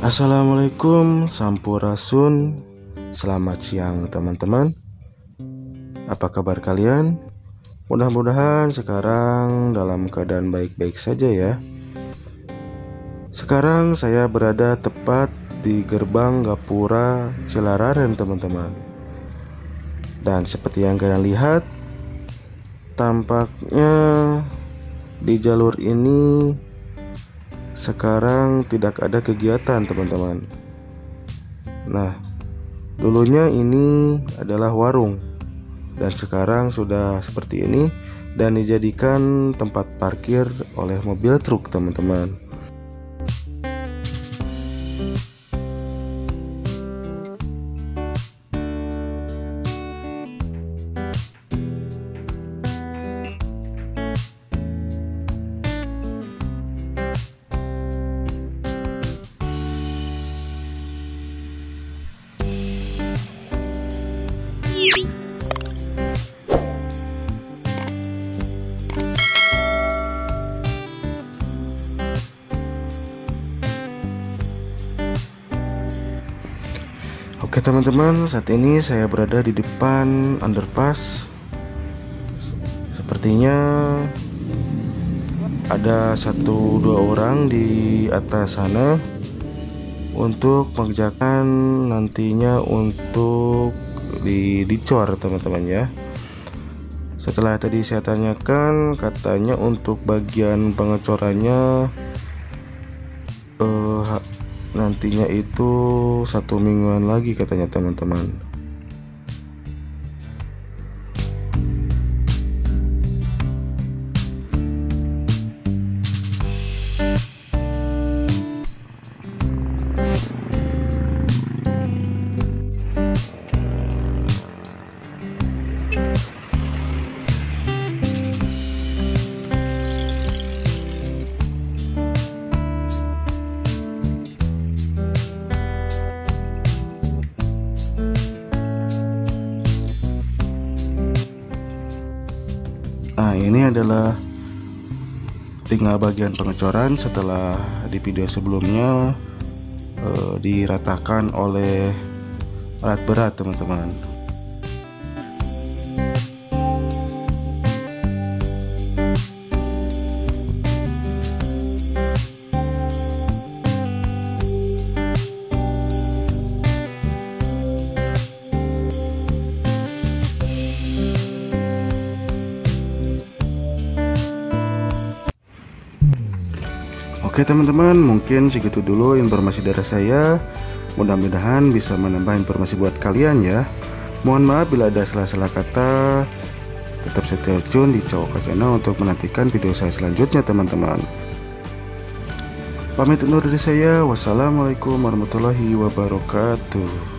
Assalamualaikum Sampurasun. Selamat siang teman-teman. Apa kabar kalian? Mudah-mudahan sekarang dalam keadaan baik-baik saja ya. Sekarang saya berada tepat di gerbang Gapura Cilararen teman-teman. Dan seperti yang kalian lihat, tampaknya di jalur ini sekarang tidak ada kegiatan teman-teman. Nah, dulunya ini adalah warung dan sekarang sudah seperti ini dan dijadikan tempat parkir oleh mobil truk teman-teman. Oke teman-teman, saat ini saya berada di depan underpass. Sepertinya ada 1-2 orang di atas sana untuk mengerjakan nantinya untuk dicor teman-teman ya. Setelah tadi saya tanyakan, katanya untuk bagian pengecorannya nantinya itu 1 mingguan lagi katanya teman-teman. Nah, ini adalah tinggal bagian pengecoran setelah di video sebelumnya diratakan oleh alat berat teman-teman. Oke teman-teman, mungkin segitu dulu informasi dari saya. Mudah-mudahan bisa menambah informasi buat kalian ya. Mohon maaf bila ada salah-salah kata. Tetap stay tune di Cowok Channel untuk menantikan video saya selanjutnya teman-teman. Pamit undur diri saya. Wassalamualaikum warahmatullahi wabarakatuh.